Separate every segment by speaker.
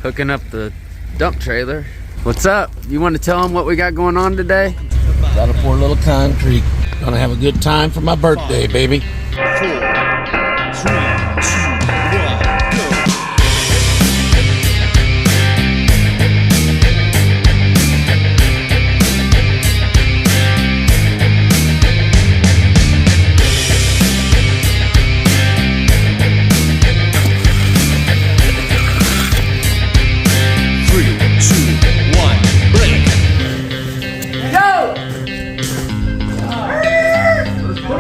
Speaker 1: hooking up the dump trailer. What's up? You want to tell them what we got going on today?
Speaker 2: Gotta pour a little concrete. Gonna have a good time for my birthday, baby.
Speaker 3: 4,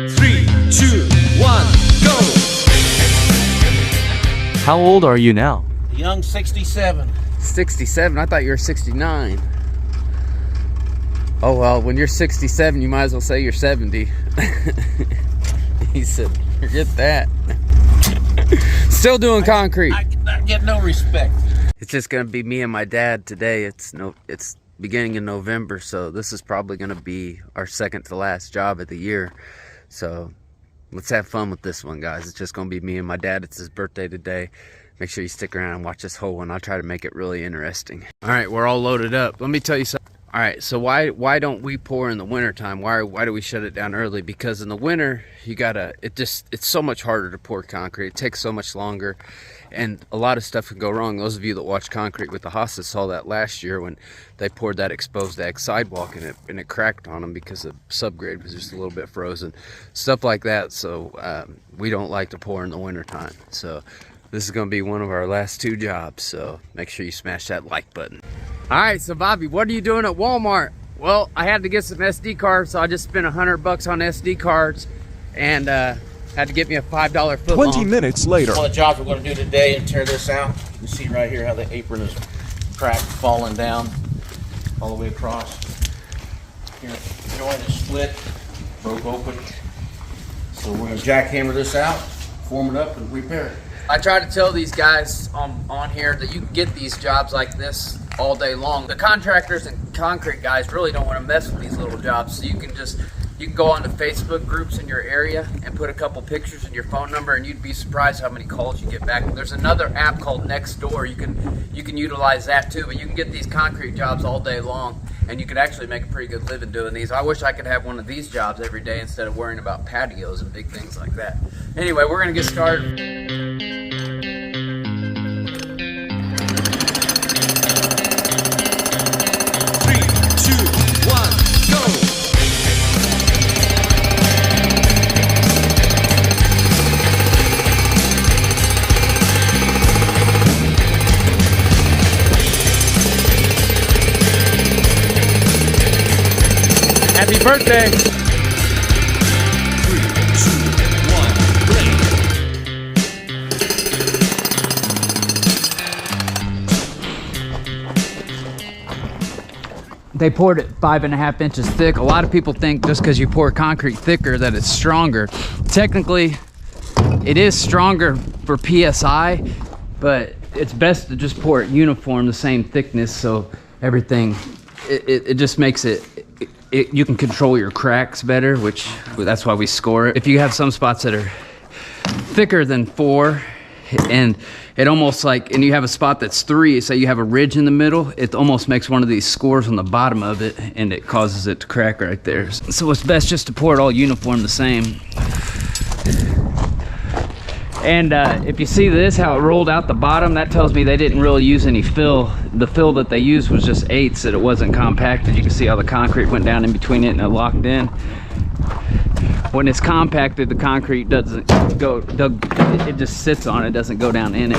Speaker 3: 3, 2, 1, go.
Speaker 4: How old are you now?
Speaker 2: Young 67.
Speaker 1: 67? I thought you were 69. Oh well, when you're 67, you might as well say you're 70. He said, forget that. Still doing concrete.
Speaker 2: I get no respect.
Speaker 1: It's just gonna be me and my dad today. It's beginning in November, so this is probably gonna be our second to last job of the year. So let's have fun with this one, guys. It's just gonna be me and my dad. It's his birthday today. Make sure you stick around and watch this whole one. I'll try to make it really interesting. All right, we're all loaded up. Let me tell you something. All right, so why don't we pour in the winter time? Why do we shut it down early? Because in the winter, it's so much harder to pour concrete. It takes so much longer, and a lot of stuff can go wrong. Those of you that watch concrete with the Hostas saw that last year when they poured that exposed ag sidewalk and it cracked on them because the subgrade was just a little bit frozen, stuff like that. So we don't like to pour in the winter time. So this is going to be one of our last 2 jobs. So make sure you smash that like button. All right, so Bobby, what are you doing at Walmart? Well, I had to get some SD cards, so I just spent $100 on SD cards and had to get me a $5 foot
Speaker 3: 20 minutes later.
Speaker 2: One of the jobs we're going to do today and tear this out. You can see right here how the apron is cracked, falling down all the way across. Here, the joint is split, broke open. So we're going to jackhammer this out, form it up, and repair it.
Speaker 1: I try to tell these guys on here that you can get these jobs like this all day long. The contractors and concrete guys really don't want to mess with these little jobs, so you can go onto Facebook groups in your area and put a couple pictures and your phone number, and you'd be surprised how many calls you get back. There's another app called Nextdoor. You can utilize that too, but you can get these concrete jobs all day long, and you can actually make a pretty good living doing these. I wish I could have one of these jobs every day instead of worrying about patios and big things like that. Anyway, we're gonna get started. Happy birthday! 3, 2, 1, break! They poured it 5.5 inches thick. A lot of people think just because you pour concrete thicker that it's stronger. Technically, it is stronger for PSI, but it's best to just pour it uniform, the same thickness, so everything, it just makes it you can control your cracks better, which that's why we score it. If you have some spots that are thicker than 4 and it almost like, and you have a spot that's 3, say you have a ridge in the middle, it almost makes one of these scores on the bottom of it and it causes it to crack right there. So it's best just to pour it all uniform the same. And if you see this, how it rolled out the bottom, that tells me they didn't really use any fill. The fill that they used was just 8s, that it wasn't compacted. You can see how the concrete went down in between it and it locked in. When it's compacted, the concrete doesn't go, it just sits on it, doesn't go down in it.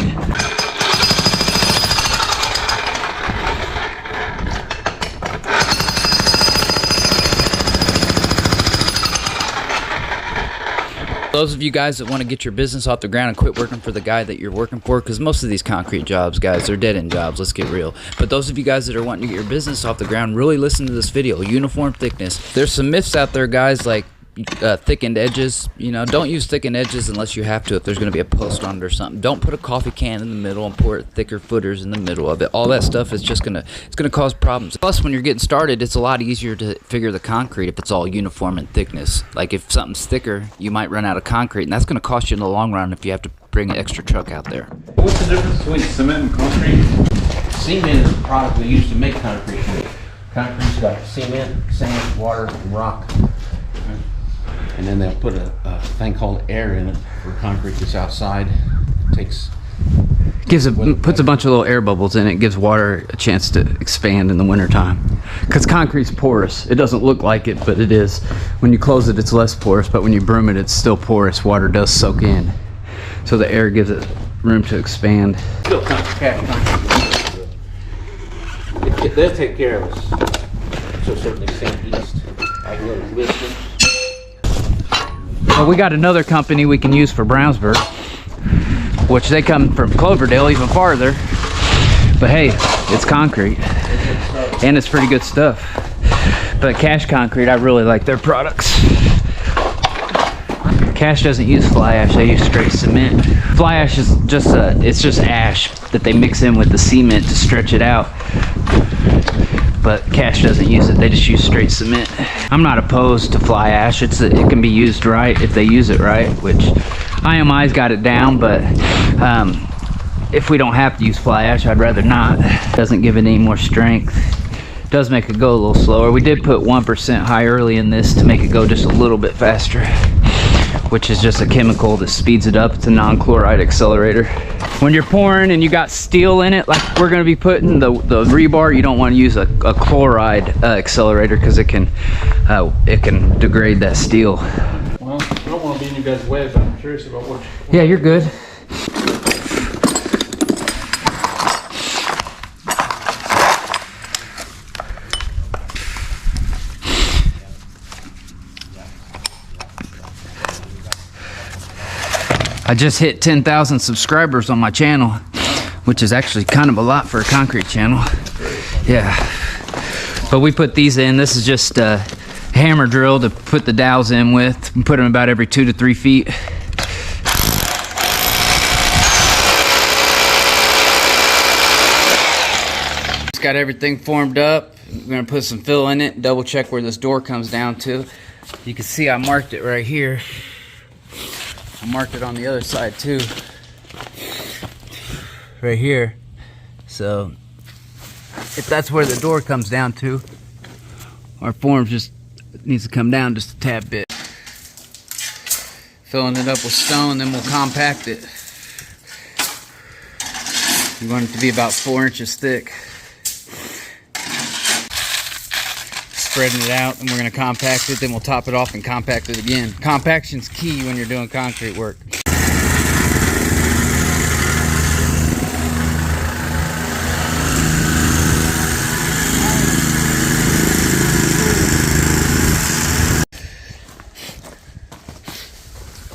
Speaker 1: Those of you guys that want to get your business off the ground and quit working for the guy that you're working for, because most of these concrete jobs, guys, they're dead-end jobs, let's get real. But those of you guys that are wanting to get your business off the ground, really listen to this video. Uniform thickness. There's some myths out there, guys, like thickened edges. You know, don't use thickened edges unless you have to, if there's going to be a post on it or something. Don't put a coffee can in the middle and pour thicker footers in the middle of it. All that stuff is just gonna cause problems. Plus, when you're getting started, it's a lot easier to figure the concrete if it's all uniform in thickness. Like if something's thicker, you might run out of concrete, and that's going to cost you in the long run if you have to
Speaker 4: bring an extra truck out there.
Speaker 5: What's the difference between cement and concrete?
Speaker 2: Cement is the product we use to make concrete. Concrete's got cement, sand, water, and rock. And then they'll put a thing called air in it for concrete that's outside. Puts
Speaker 4: a bunch of little air bubbles in it, gives water a chance to expand in the wintertime. Because concrete's porous. It doesn't look like it, but it is. When you close it, it's less porous, but when you broom it, it's still porous. Water does soak in. So the air gives it room to expand.
Speaker 2: Still concrete. They'll take care of us to a certain extent east. Like little Lisbon.
Speaker 4: Well, we got another company we can use for Brownsburg, which they come from Cloverdale, even farther. But hey, it's concrete, and it's pretty good stuff. But Cash Concrete, I really like their products. Cash doesn't use fly ash, they use straight cement. Fly ash is just it's just ash that they mix in with the cement to stretch it out. But Cash doesn't use it, they just use straight cement. I'm not opposed to fly ash. It can be used right if they use it right, which IMI's got it down, but if we don't have to use fly ash, I'd rather not. Doesn't give it any more strength. Does make it go a little slower. We did put 1% high early in this to make it go just a little bit faster, which is just a chemical that speeds it up. It's a non-chloride accelerator. When you're pouring and you got steel in it, like we're gonna be putting the rebar, you don't want to use a chloride accelerator because it can degrade that steel.
Speaker 5: Well, I don't want to be in you guys' way, but I'm curious about what.
Speaker 4: Yeah, you're good. I just hit 10,000 subscribers on my channel, which is actually kind of a lot for a concrete channel. Yeah. But we put these in. This is just a hammer drill to put the dowels in with. We put them about every 2 to 3 feet. Just got everything formed up. We're gonna put some fill in it, double check where this door comes down to. You can see I marked it right here. I marked it on the other side too, right here. So if that's where the door comes down to, our form just needs to come down just a tad bit. Filling it up with stone, then we'll compact it. We want it to be about 4 inches thick. Spreading it out, and we're going to compact it, then we'll top it off and compact it again. Compaction's key when you're doing concrete work.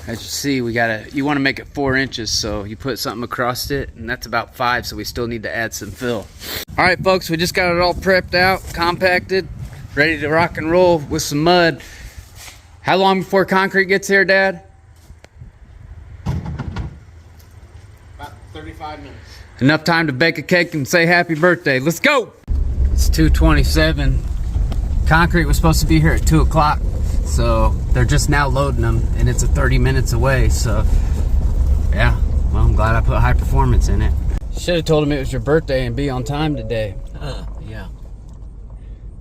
Speaker 4: As you see, you want to make it 4 inches, so you put something across it, and that's about 5, so we still need to add some fill. All right, folks, we just got it all prepped out, compacted, ready to rock and roll with some mud. How long before concrete gets here, Dad?
Speaker 2: About 35 minutes.
Speaker 4: Enough time to bake a cake and say happy birthday. Let's go! It's 2:27. Concrete was supposed to be here at 2 o'clock, so they're just now loading them, and it's 30 minutes away, so yeah. Well, I'm glad I put high performance in it. Should have told him it was your birthday and be on time today.
Speaker 2: Yeah.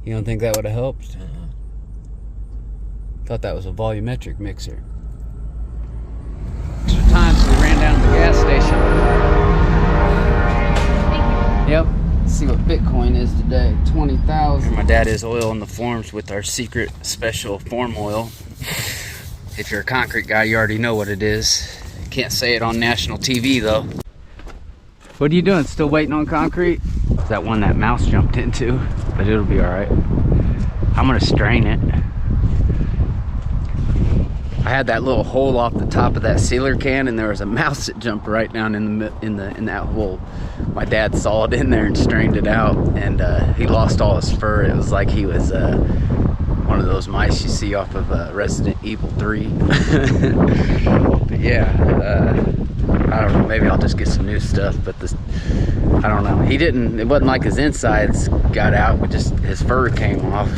Speaker 4: You don't think that would have helped? Thought that was a volumetric mixer. Extra time, so we ran down to the gas station. Yep. Let's see what Bitcoin is today. 20,000. My dad is oiling the forms with our secret special form oil. If you're a concrete guy, you already know what it is. Can't say it on national TV though. What are you doing? Still waiting on concrete? It's that one that mouse jumped into, but it'll be all right. I'm gonna strain it. I had that little hole off the top of that sealer can, and there was a mouse that jumped right down in that hole. My dad saw it in there and strained it out, and he lost all his fur. It was like he was one of those mice you see off of Resident Evil 3. But yeah, I don't know, maybe I'll just get some new stuff, but this, I don't know. It wasn't like his insides got out, but just his fur came off.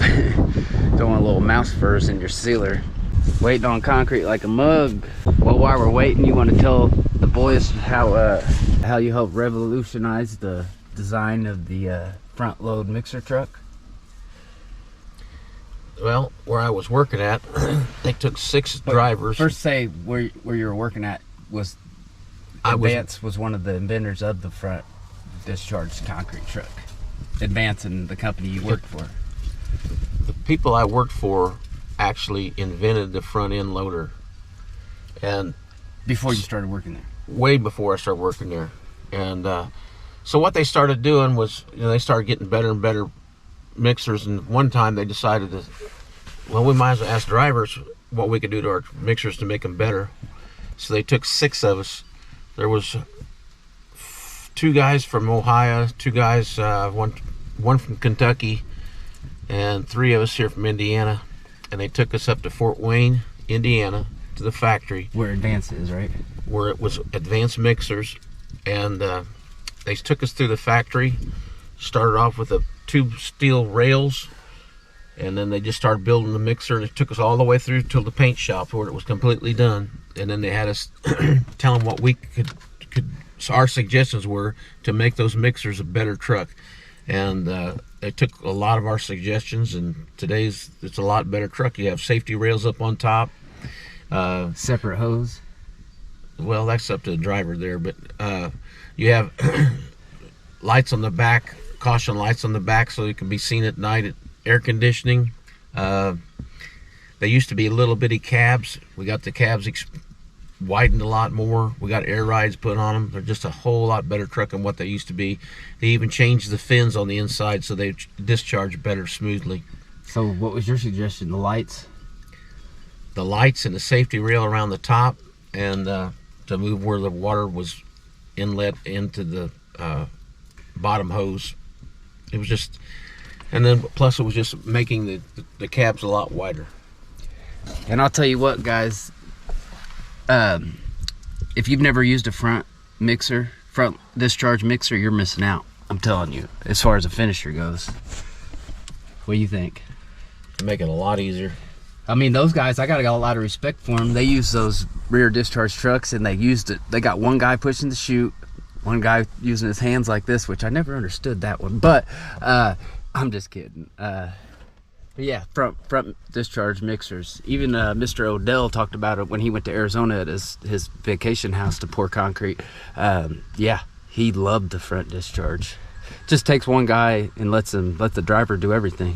Speaker 4: Don't want little mouse furs in your sealer.
Speaker 1: Waiting on concrete like a mug. Well, while we're waiting, you want to tell the boys how you helped revolutionize the design of the front load mixer truck?
Speaker 2: Well, where I was working at, they took 6 drivers.
Speaker 1: First, say where you were working at was. Advance was one of the inventors of the front discharge concrete truck. Advance and the company you worked for.
Speaker 2: The people I worked for actually invented the front end loader, and
Speaker 1: before you started working there.
Speaker 2: Way before I started working there. And so what they started doing was, they started getting better and better mixers, and one time they decided that, well, we might as well ask drivers what we could do to our mixers to make them better. So they took 6 of us. There was 2 guys from Ohio, 2 guys, one from Kentucky, and 3 of us here from Indiana. And they took us up to Fort Wayne, Indiana, to the factory.
Speaker 1: Where Advance is, right?
Speaker 2: Where it was Advanced Mixers. And they took us through the factory, started off with 2 steel rails, and then they just started building the mixer, and it took us all the way through till the paint shop where it was completely done. And then they had us tell them what we could our suggestions were to make those mixers a better truck. And they took a lot of our suggestions, and today's it's a lot better truck. You have safety rails up on top.
Speaker 1: Separate hose?
Speaker 2: Well, that's up to the driver there, but you have lights on the back, caution lights on the back so you can be seen at night. Air conditioning. They used to be little bitty cabs. We got the cabs widened a lot more. We got air rides put on them. They're just a whole lot better truck than what they used to be. They even changed the fins on the inside so they discharge better smoothly.
Speaker 1: So what was your suggestion? The lights?
Speaker 2: The lights and the safety rail around the top, and to move where the water was inlet into the bottom hose. It was just, and then plus it was just making the cabs a lot wider.
Speaker 1: And I'll tell you what, guys, if you've never used a front discharge mixer, you're missing out. I'm telling you, as far as a finisher goes. What do you think?
Speaker 2: Make it a lot easier.
Speaker 1: I mean, those guys, I got a lot of respect for them. They use those rear discharge trucks, and they used it. They got one guy pushing the chute, one guy using his hands like this, which I never understood that one. But I'm just kidding. But yeah, front discharge mixers. Even Mr. Odell talked about it when he went to Arizona at his vacation house to pour concrete. Yeah, he loved the front discharge. Just takes one guy and let the driver do everything,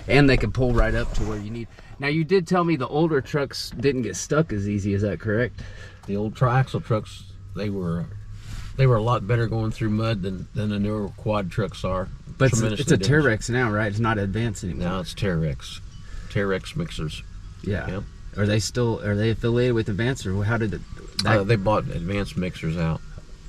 Speaker 1: and they can pull right up to where you need. Now, you did tell me the older trucks didn't get stuck as easy. Is that correct?
Speaker 2: The old triaxle trucks, they were a lot better going through mud than the newer quad trucks are.
Speaker 1: But it's a Terex now, right? It's not Advance anymore.
Speaker 2: Now it's Terex mixers.
Speaker 1: Yeah.
Speaker 2: Yep.
Speaker 1: Are they affiliated with Advance, or how did it?
Speaker 2: They bought Advanced Mixers out.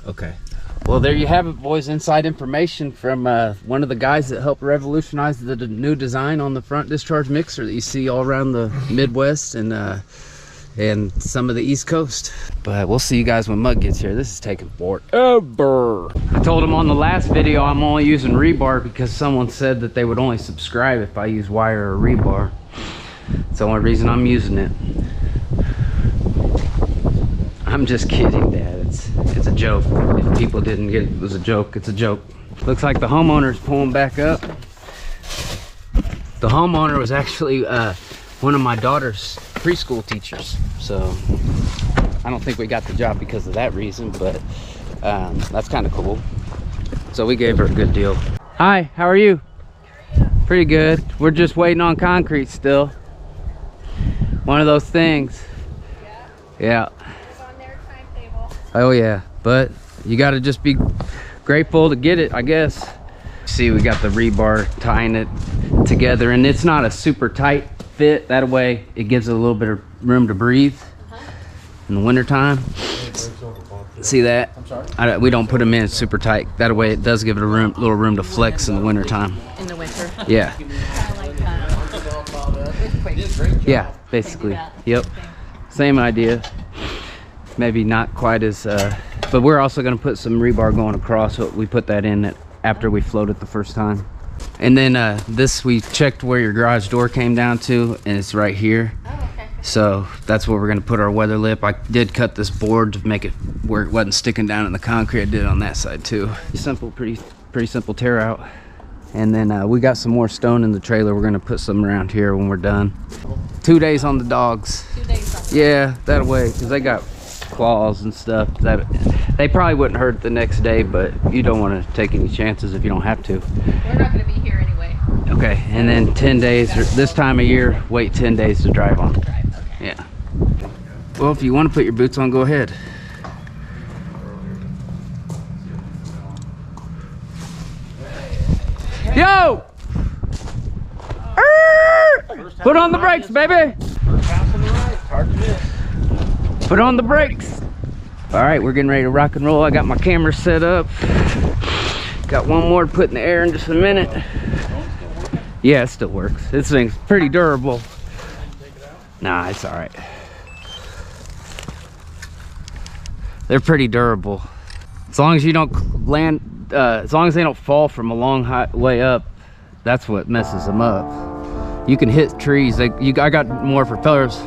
Speaker 1: Okay. Well, there you have it, boys. Inside information from one of the guys that helped revolutionize the new design on the front discharge mixer that you see all around the Midwest and some of the East Coast. But we'll see you guys when Mug gets here. This is taking forever. I told him on the last video I'm only using rebar because someone said that they would only subscribe if I use wire or rebar. It's the only reason I'm using it. I'm just kidding, Dad. It's a joke. If people didn't get it was a joke, it's a joke. Looks like the homeowner's pulling back up. The homeowner was actually one of my daughter's preschool teachers, so I don't think we got the job because of that reason, but that's kind of cool. So we gave her a good deal. Hi, how are you? Pretty good. We're just waiting on concrete still. One of those things. Yeah. Oh yeah, but you got to just be grateful to get it, I guess. See, we got the rebar tying it together, and it's not a super tight fit. That way it gives it a little bit of room to breathe in the wintertime. See that? I'm sorry? We don't put them in super tight. That way it does give it a little room to flex in the wintertime.
Speaker 6: In the winter.
Speaker 1: Yeah. Yeah, basically. Yep. Same idea. Maybe not quite as, but we're also going to put some rebar going across. So we put that in after we floated the first time. And then this, we checked where your garage door came down to, and it's right here.
Speaker 6: Oh, okay.
Speaker 1: So that's where we're gonna put our weather lip. I did cut this board to make it where it wasn't sticking down in the concrete. I did it on that side too. Simple, pretty simple tear out. And then we got some more stone in the trailer. We're gonna put some around here when we're done. 2 days on the dogs.
Speaker 6: 2 days on.
Speaker 1: Yeah, that way, because they got claws and stuff. That they probably wouldn't hurt the next day, but you don't want to take any chances if you don't have to.
Speaker 6: We're not going to be here anyway.
Speaker 1: Okay, and then 10 days, or this time of year, wait 10 days to drive on.
Speaker 6: Okay.
Speaker 1: Yeah. Well, if you want to put your boots on, go ahead. Yo! Put on the brakes, baby! Put on the brakes! Alright, we're getting ready to rock and roll. I got my camera set up. Got one more to put in the air in just a minute. Yeah, it still works. This thing's pretty durable. Nah, it's alright. They're pretty durable. As long as you don't land, as long as they don't fall from a long way up, that's what messes them up. You can hit trees. I got more propellers.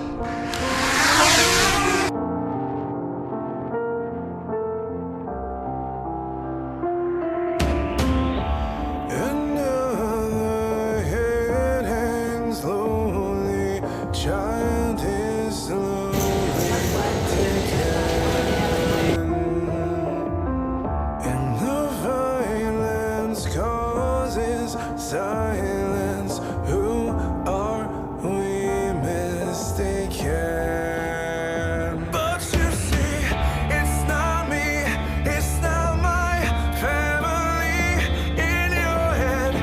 Speaker 7: Silence, who are we mistaken? But you see, it's not me, it's not my family. In your head,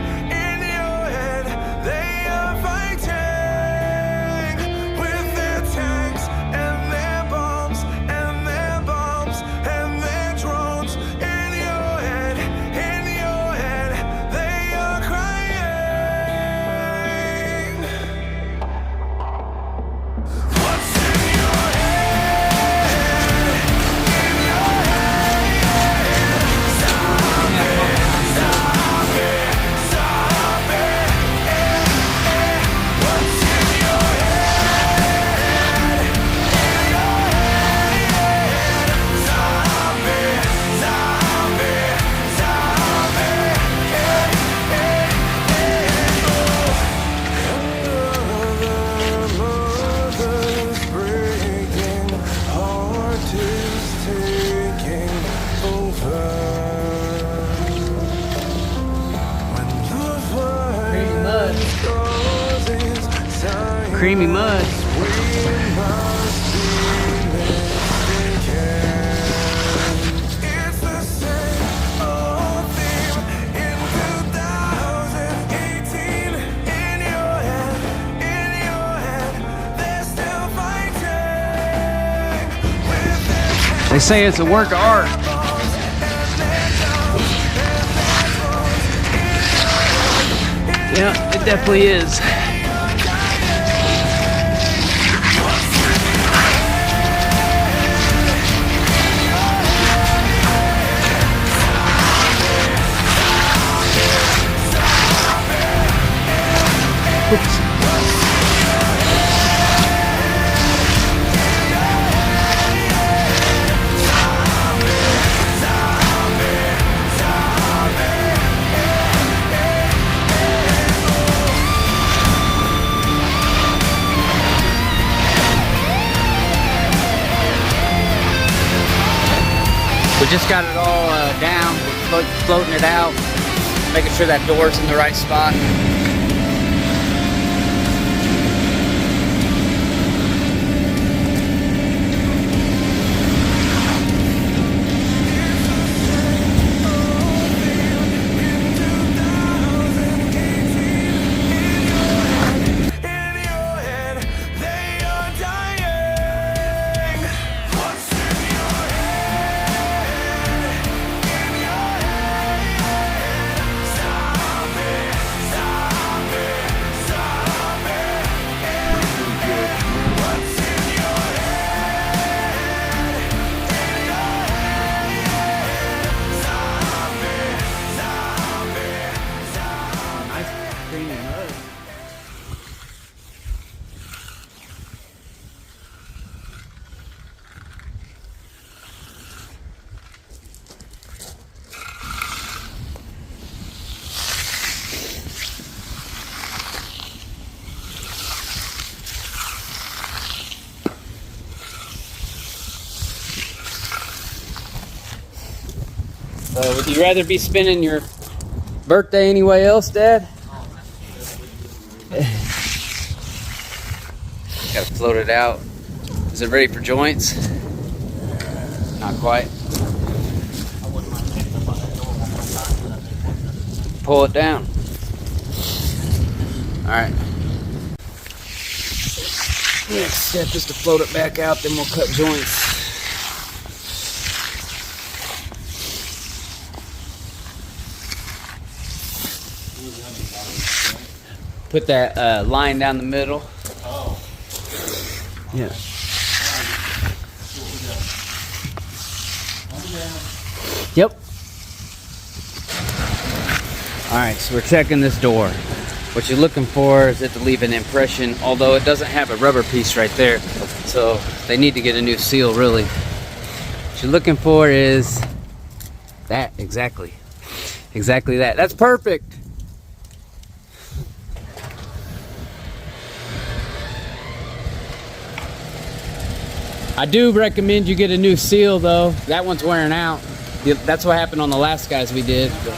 Speaker 7: they are fighting with their tanks and their bombs and their bombs and their drones. In your head, they are crying. What's in your head? In your head. Stop it, stop it, stop it. What's in your head? In your head. Stop it, stop it, stop it. Mother's breaking, heart is taking over. When the virus causes silence,
Speaker 1: Creamy mud.
Speaker 7: we must be mistaken. It's the same old theme in 2018. In your head, they're still fighting with their
Speaker 1: They say it's a work of art. Yeah, it definitely is. We just got it all down. We're floating it out, making sure that door's in the right spot.
Speaker 7: Stop it, stop
Speaker 1: So would you rather be spending your birthday anyway else, Dad? Gotta float it out. Is it ready for joints? Not quite. Pull it down. Alright. Next step is to float it back out, then we'll cut joints. Put that line down the middle.
Speaker 2: Oh.
Speaker 1: Yeah. Yep. Alright, so we're checking this door. What you're looking for is it to leave an impression, although it doesn't have a rubber piece right there. So they need to get a new seal, really. What you're looking for is that, exactly. Exactly that. That's perfect. I do recommend you get a new seal though. That one's wearing out. That's what happened on the last guys we did.
Speaker 2: Kind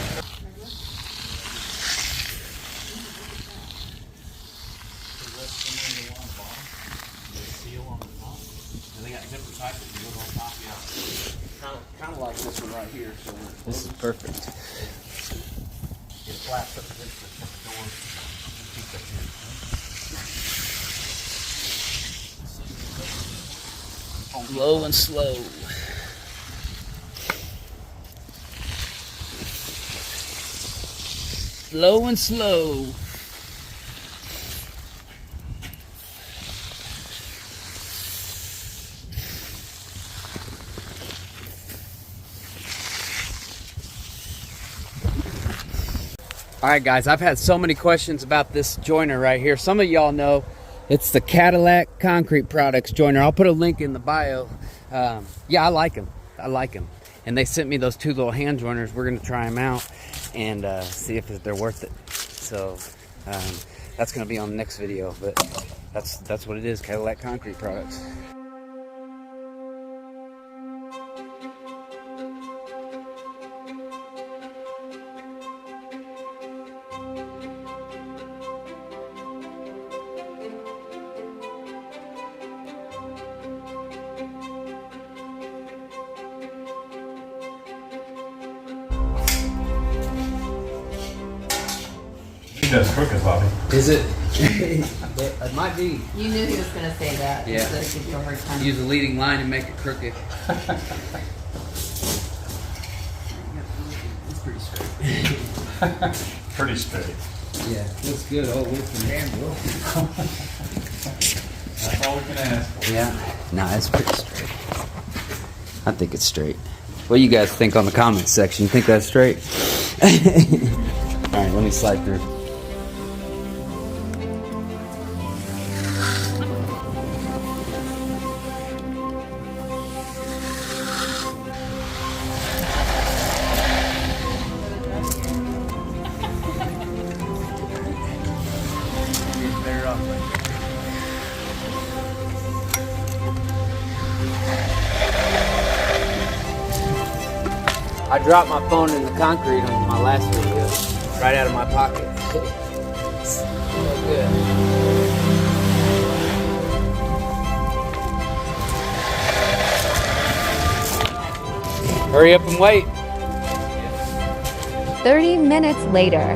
Speaker 2: of like this one right here. So
Speaker 1: This is perfect.
Speaker 2: it flaps up against the door. Keep that here.
Speaker 1: Low and slow. Low and slow. Alright guys, I've had so many questions about this joiner right here. Some of y'all know it's the Cadillac Concrete Products joiner. I'll put a link in the bio. Yeah, I like them. I like them. And they sent me those two little hand joiners. We're going to try them out and see if they're worth it. So that's going to be on the next video. But that's what it is, Cadillac Concrete Products.
Speaker 5: He does crooked, Bobby.
Speaker 1: Is it? It might be.
Speaker 6: You knew he was going to say that.
Speaker 1: Yeah.
Speaker 6: So that gives you a hard time.
Speaker 1: Use a leading line and make it crooked. It's pretty straight.
Speaker 5: Pretty straight.
Speaker 1: Yeah, looks good all the way from the handle.
Speaker 5: That's all we can ask for.
Speaker 1: Yeah. Nah, it's pretty straight. I think it's straight. What do you guys think on the comments section? You think that's straight? Alright, let me slide through. I dropped my phone in the concrete on my last video, right out of my pocket. So good. Hurry up and wait.
Speaker 8: 30 minutes later.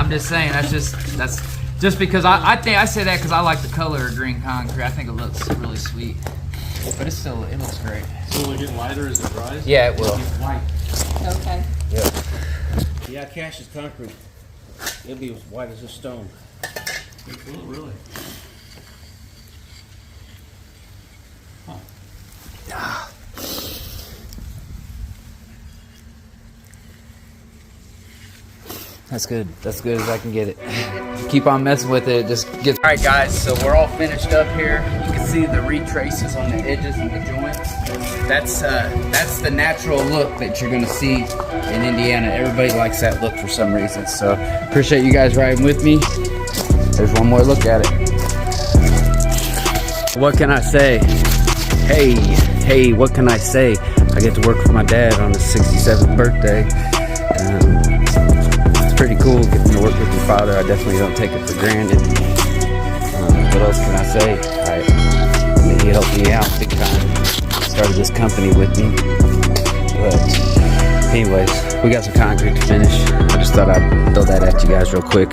Speaker 8: I'm just saying that's just because I think I say that because I like the color of green concrete. I think it looks really sweet, but it looks great.
Speaker 5: So will it get lighter as it dries?
Speaker 8: Yeah, it will.
Speaker 5: White.
Speaker 6: Okay.
Speaker 2: Yeah, Cash's concrete. It'll be as white as a stone.
Speaker 5: Oh, really?
Speaker 8: That's good. That's good as I can get it. Keep on messing with it. It just gets. All right, guys. So we're all finished up here. You can see the retraces on the edges and the joints. That's the natural look that you're gonna see in Indiana. Everybody likes that look for some reason. So appreciate you guys riding with me. There's one more look at it.
Speaker 1: What can I say? Hey, what can I say? I get to work for my dad on his 67th birthday. It's pretty cool getting to work with your father. I definitely don't take it for granted. What else can I say? He helped me out big time. Started this company with me. But anyways, we got some concrete to finish. I just thought I'd throw that at you guys real quick.